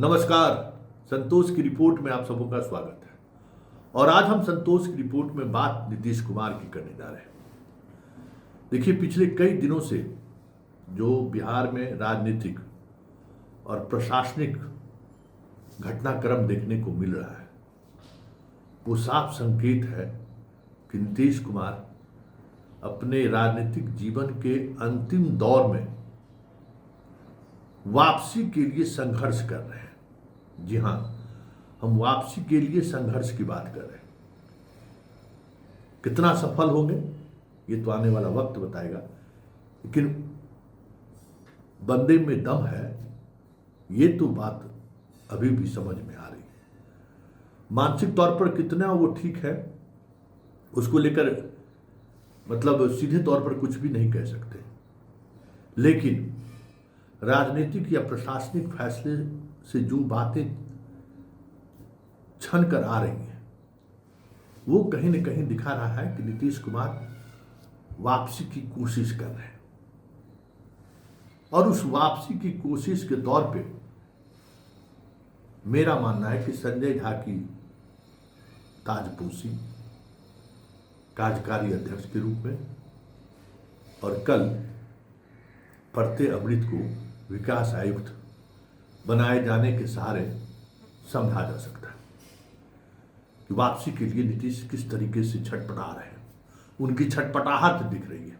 नमस्कार। संतोष की रिपोर्ट में आप सबों का स्वागत है। और आज हम संतोष की रिपोर्ट में बात नीतीश कुमार की करने जा रहे हैं। देखिए, पिछले कई दिनों से जो बिहार में राजनीतिक और प्रशासनिक घटनाक्रम देखने को मिल रहा है, वो साफ संकेत है कि नीतीश कुमार अपने राजनीतिक जीवन के अंतिम दौर में वापसी के लिए संघर्ष कर रहे हैं। जी हां, हम वापसी के लिए संघर्ष की बात कर रहे हैं। कितना सफल होंगे ये तो आने वाला वक्त बताएगा, लेकिन बंदे में दम है ये तो बात अभी भी समझ में आ रही है। मानसिक तौर पर कितना वो ठीक है उसको लेकर मतलब सीधे तौर पर कुछ भी नहीं कह सकते, लेकिन राजनीतिक या प्रशासनिक फैसले से जो बातें छन कर आ रही हैं वो कहीं न कहीं दिखा रहा है कि नीतीश कुमार वापसी की कोशिश कर रहे हैं। और उस वापसी की कोशिश के दौर पे मेरा मानना है कि संजय झा की ताजपोशी कार्यकारी अध्यक्ष के रूप में और कल पढ़ते अमृत को विकास आयुक्त बनाए जाने के सहारे समझा जा सकता है कि वापसी के लिए नीतीश किस तरीके से छटपटा रहे हैं। उनकी छटपटाहट दिख रही है।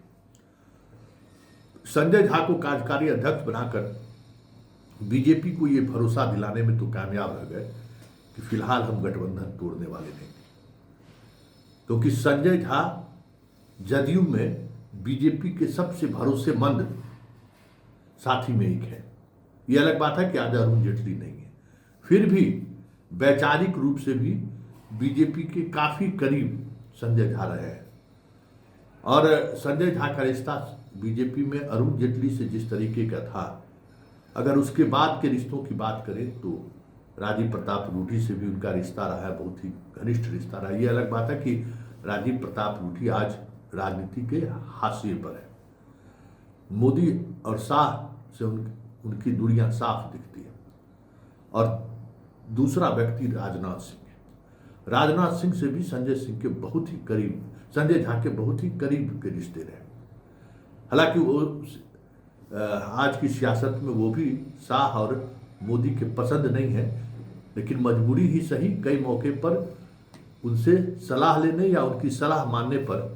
संजय झा को कार्यकारी अध्यक्ष बनाकर बीजेपी को यह भरोसा दिलाने में तो कामयाब रह गए कि फिलहाल हम गठबंधन तोड़ने वाले नहीं, क्योंकि संजय झा जदयू में बीजेपी के सबसे भरोसेमंद साथी में एक है। यह अलग बात है कि आज अरुण जेटली नहीं है, फिर भी वैचारिक रूप से भी बीजेपी के काफी करीब संजय झा रहे हैं। और संजय झा का रिश्ता बीजेपी में अरुण जेटली से जिस तरीके का था, अगर उसके बाद के रिश्तों की बात करें तो राजीव प्रताप रूडी से भी उनका रिश्ता रहा है, बहुत ही घनिष्ठ रिश्ता रहा है। यह अलग बात है कि राजीव प्रताप रूडी आज राजनीति के हाशिए पर है। मोदी और शाह से उनकी दूरियां साफ दिखती है। और दूसरा व्यक्ति राजनाथ सिंह है। राजनाथ सिंह से भी संजय सिंह के बहुत ही करीब, संजय झा के बहुत ही करीब के रिश्ते रहे। हालांकि वो आज की सियासत में वो भी शाह और मोदी के पसंद नहीं है, लेकिन मजबूरी ही सही कई मौके पर उनसे सलाह लेने या उनकी सलाह मानने पर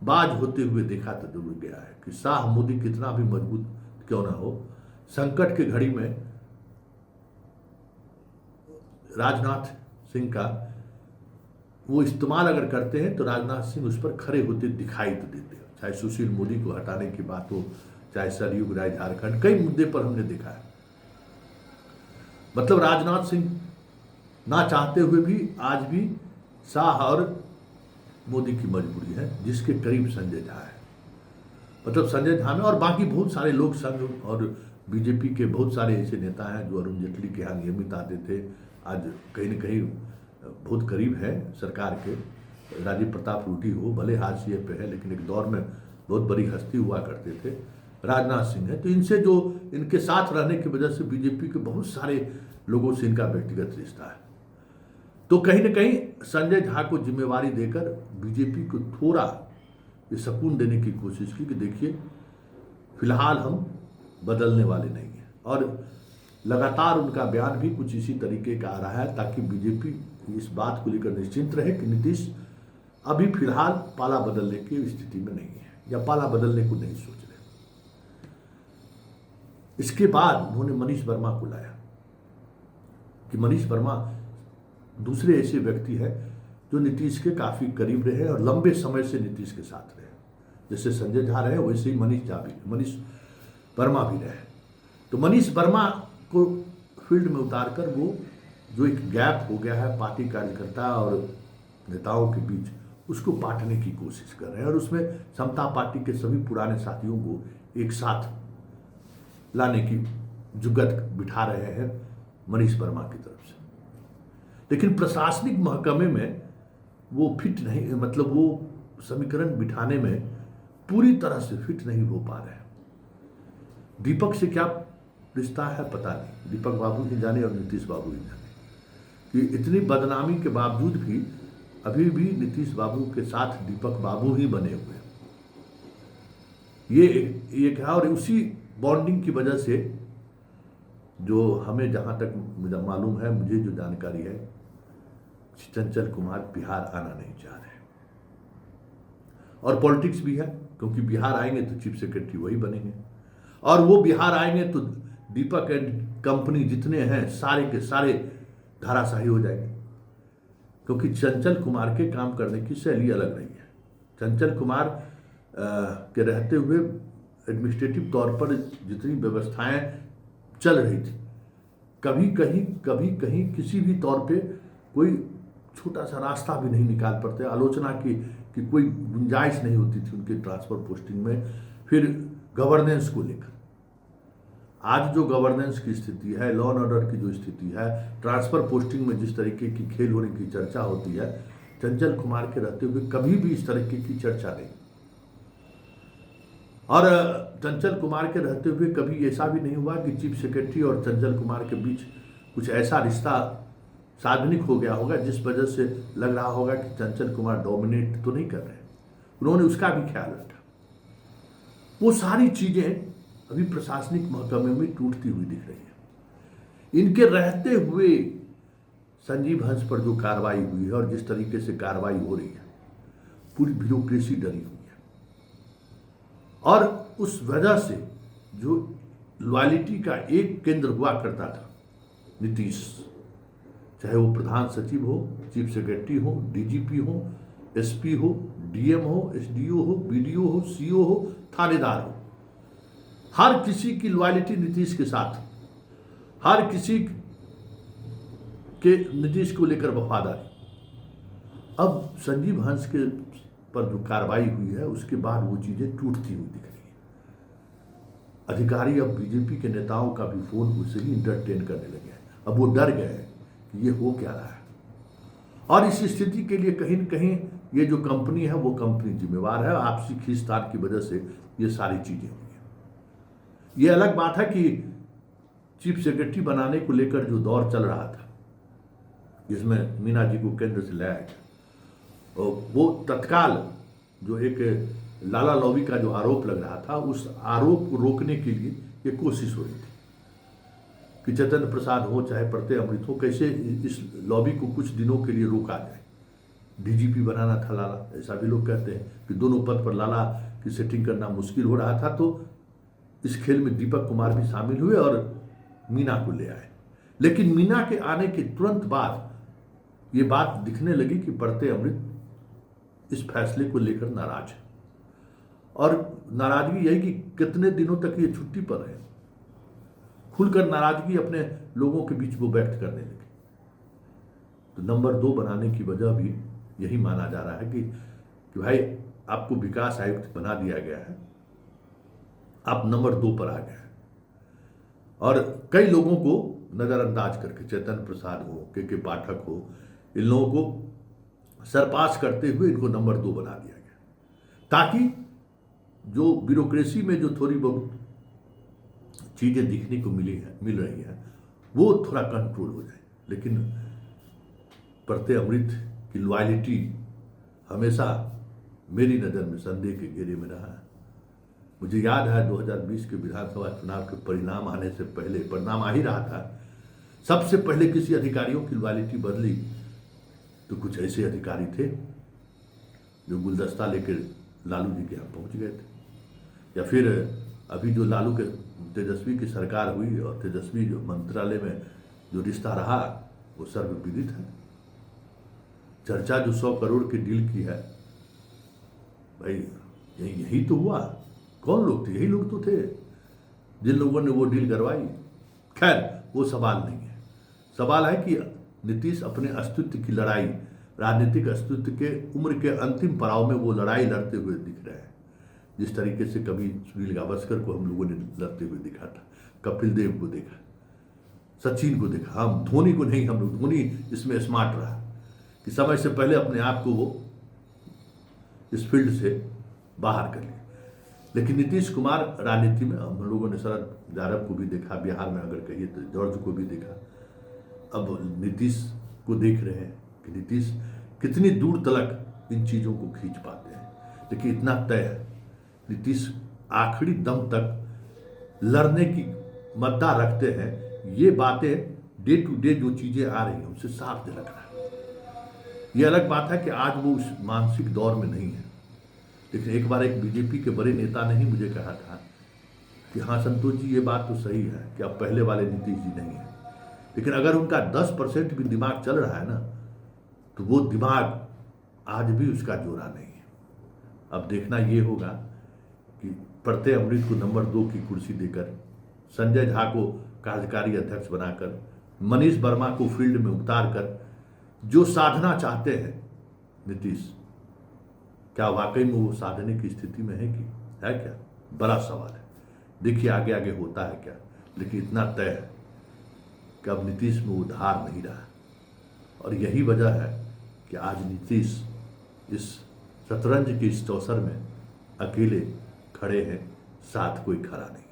बाज होते हुए देखा तो जरूर गया है कि शाह मोदी कितना भी मजबूत क्यों ना हो, संकट की घड़ी में राजनाथ सिंह का वो इस्तेमाल अगर करते हैं तो राजनाथ सिंह उस पर खड़े होते दिखाई तो देते हैं। चाहे सुशील मोदी को हटाने की बात हो, चाहे सरयू राय झारखंड, कई मुद्दे पर हमने देखा है। मतलब राजनाथ सिंह ना चाहते हुए भी आज भी शाह और मोदी की मजबूरी है, जिसके करीब संजय झा है। मतलब संजय झा में और बाकी बहुत सारे लोग संघ और बीजेपी के बहुत सारे ऐसे नेता हैं जो अरुण जेटली के यहाँ नियमित आते थे, आज कहीं न कहीं बहुत करीब है सरकार के। राजीव प्रताप रूडी हो, भले हाशिए पे है, लेकिन एक दौर में बहुत बड़ी हस्ती हुआ करते थे। राजनाथ सिंह है, तो इनसे जो इनके साथ रहने की वजह से बीजेपी के बहुत सारे लोगों से इनका व्यक्तिगत रिश्ता है। तो कहीं न कहीं संजय झा को जिम्मेवारी देकर बीजेपी को थोड़ा ये सुकून देने की कोशिश की कि देखिए फिलहाल हम बदलने वाले नहीं हैं। और लगातार उनका बयान भी कुछ इसी तरीके का आ रहा है, ताकि बीजेपी इस बात को लेकर निश्चिंत रहे कि नीतीश अभी फिलहाल पाला बदलने की स्थिति में नहीं है या पाला बदलने को नहीं सोच रहे। इसके बाद उन्होंने मनीष वर्मा को लाया कि मनीष वर्मा दूसरे ऐसे व्यक्ति हैं जो नीतीश के काफी करीब रहे और लंबे समय से नीतीश के साथ रहे। जैसे संजय झा रहे वैसे ही मनीष वर्मा भी रहे। तो मनीष वर्मा को फील्ड में उतारकर वो जो एक गैप हो गया है पार्टी कार्यकर्ता और नेताओं के बीच, उसको पाटने की कोशिश कर रहे हैं। और उसमें समता पार्टी के सभी पुराने साथियों को एक साथ लाने की जुगत बिठा रहे हैं मनीष वर्मा की तरफ से। लेकिन प्रशासनिक महकमे में वो फिट नहीं, मतलब वो समीकरण बिठाने में पूरी तरह से फिट नहीं हो पा रहे हैं। दीपक से क्या रिश्ता है पता नहीं, दीपक बाबू ही जाने और नीतीश बाबू ही जाने, कि इतनी बदनामी के बावजूद भी अभी भी नीतीश बाबू के साथ दीपक बाबू ही बने हुए हैं। ये क्या, और उसी बॉन्डिंग की वजह से जो हमें जहाँ तक मुझे मालूम है, मुझे जो जानकारी है, चंचल कुमार बिहार आना नहीं चाह रहे। और पॉलिटिक्स भी है, क्योंकि बिहार आएंगे तो चीफ सेक्रेटरी वही बनेंगे, और वो बिहार आएंगे तो दीपक एंड कंपनी जितने हैं सारे के सारे धाराशाही हो जाएंगे, क्योंकि चंचल कुमार के काम करने की शैली अलग नहीं है। चंचल कुमार के रहते हुए एडमिनिस्ट्रेटिव तौर पर जितनी व्यवस्थाएं चल रही थी, कभी कहीं किसी भी तौर पे कोई छोटा सा रास्ता भी नहीं निकाल पाते, आलोचना की कि कोई गुंजाइश नहीं होती थी उनके ट्रांसफर पोस्टिंग में। फिर गवर्नेंस को लेकर आज जो गवर्नेंस की स्थिति है, लॉ एंड ऑर्डर की जो स्थिति है, ट्रांसफर पोस्टिंग में जिस तरीके की खेल होने की चर्चा होती है, चंचल कुमार के रहते हुए कभी भी इस तरीके की चर्चा नहीं। और चंचल कुमार के रहते हुए कभी ऐसा भी नहीं हुआ कि चीफ सेक्रेटरी और चंचल कुमार के बीच कुछ ऐसा रिश्ता सार्वजनिक हो गया होगा जिस वजह से लग रहा होगा कि चंचल कुमार डोमिनेट तो नहीं कर रहे। उन्होंने उसका भी ख्याल रखा। वो सारी चीजें अभी प्रशासनिक महकमे में टूटती हुई दिख रही है। इनके रहते हुए संजीव हंस पर जो कार्रवाई हुई है और जिस तरीके से कार्रवाई हो रही है, पूरी ब्यूरोक्रेसी डरी हुई है। और उस वजह से जो लॉयल्टी का एक केंद्र हुआ करता था नीतीश, चाहे वो प्रधान सचिव हो, चीफ सेक्रेटरी हो, डीजीपी हो, एसपी हो, डीएम हो, एसडीओ हो, बीडीओ हो, सीओ हो, थानेदार हो, हर किसी की लॉयल्टी नीतीश के साथ, हर किसी के नीतीश को लेकर वफादारी। अब संजीव हंस के पर जो कार्रवाई हुई है उसके बाद वो चीजें टूटती हुई दिख रही है। अधिकारी अब बीजेपी के नेताओं का भी फोन उसे ही इंटरटेन करने लगे हैं। अब वो डर गए कि ये हो क्या रहा है, और इस स्थिति के लिए कहीं न कहीं ये जो कंपनी है वो कंपनी जिम्मेवार है। आपसी खींचतान की वजह से ये सारी चीजें हुई हैं। ये अलग बात है कि चीफ सेक्रेटरी बनाने को लेकर जो दौर चल रहा था, जिसमें मीना जी को केंद्र से लाया गया, वो तत्काल जो एक लाला लॉबी का जो आरोप लग रहा था, उस आरोप को रोकने के लिए ये कोशिश हो रही थी कि चैतन्य प्रसाद हो चाहे प्रत्यय अमृत हो, कैसे इस लॉबी को कुछ दिनों के लिए रोका जाए। डीजीपी बनाना था लाला, ऐसा भी लोग कहते हैं कि दोनों पद पर लाला की सेटिंग करना मुश्किल हो रहा था, तो इस खेल में दीपक कुमार भी शामिल हुए और मीना को ले आए। लेकिन मीना के आने के तुरंत बाद ये बात दिखने लगी कि प्रत्यय अमृत इस फैसले को लेकर नाराज है, और नाराजगी यही कि कितने दिनों तक ये छुट्टी पर रहे। खुलकर नाराजगी अपने लोगों के बीच वो व्यक्त करने लगे। तो नंबर 2 बनाने की वजह भी यही माना जा रहा है कि भाई आपको विकास आयुक्त बना दिया गया है, आप नंबर 2 पर आ गए हैं। और कई लोगों को नजरअंदाज करके, चैतन्य प्रसाद हो, के पाठक हो, इन लोगों को सरपास करते हुए इनको नंबर 2 बना दिया गया, ताकि जो ब्यूरोक्रेसी में जो थोड़ी बहुत चीजें दिखने को मिल रही है वो थोड़ा कंट्रोल हो जाए। लेकिन प्रत्यय अमृत की लॉयल्टी हमेशा मेरी नज़र में संदेह के घेरे में रहा है। मुझे याद है 2020 के विधानसभा चुनाव के परिणाम आने से पहले, परिणाम आ ही रहा था, सबसे पहले किसी अधिकारियों की लॉयल्टी बदली तो कुछ ऐसे अधिकारी थे जो गुलदस्ता लेकर लालू जी के यहाँ पहुँच गए थे। या फिर अभी जो लालू के तेजस्वी की सरकार हुई और तेजस्वी जो मंत्रालय में जो रिश्ता रहा वो सर्वविदित है। चर्चा जो 100 करोड़ की डील की है, भाई यही तो हुआ। कौन लोग थे? यही लोग तो थे जिन लोगों ने वो डील करवाई। खैर वो सवाल नहीं है। सवाल है कि नीतीश अपने अस्तित्व की लड़ाई, राजनीतिक अस्तित्व के उम्र के अंतिम पड़ाव में वो लड़ाई लड़ते हुए दिख रहे हैं। जिस तरीके से कभी सुनील गावस्कर को हम लोगों ने लड़ते हुए देखा था, कपिल देव को देखा, सचिन को देखा, हम धोनी को नहीं, हम लोग धोनी इसमें स्मार्ट रहा कि समय से पहले अपने आप को वो इस फील्ड से बाहर कर लिया। लेकिन नीतीश कुमार राजनीति में, हम लोगों ने शरद यादव को भी देखा, बिहार में अगर कहिए तो जॉर्ज को भी देखा, अब नीतीश को देख रहे हैं कि नीतीश कितनी दूर तलक इन चीज़ों को खींच पाते हैं। लेकिन इतना तय है, नीतीश आखिरी दम तक लड़ने की मद्दा रखते हैं। ये बातें डे टू डे जो चीज़ें आ रही हैं उनसे साफ झलक रहा है। ये अलग बात है कि आज वो उस मानसिक दौर में नहीं है। लेकिन एक बार एक बीजेपी के बड़े नेता ने ही मुझे कहा था कि हाँ संतोष जी, ये बात तो सही है कि अब पहले वाले नीतीश जी नहीं है, लेकिन अगर उनका 10% भी दिमाग चल रहा है ना, तो वो दिमाग आज भी उसका जोरा नहीं है। अब देखना ये होगा कि प्रत्यय अमृत को नंबर 2 की कुर्सी देकर, संजय झा को कार्यकारी अध्यक्ष बनाकर, मनीष वर्मा को फील्ड में उतार कर जो साधना चाहते हैं नीतीश, क्या वाकई में वो साधने की स्थिति में है कि है क्या, बड़ा सवाल है। देखिए आगे आगे होता है क्या। लेकिन इतना तय है कि अब नीतीश में उधार नहीं रहा, और यही वजह है कि आज नीतीश इस शतरंज के इस चौसर में अकेले खड़े हैं, साथ कोई खड़ा नहीं।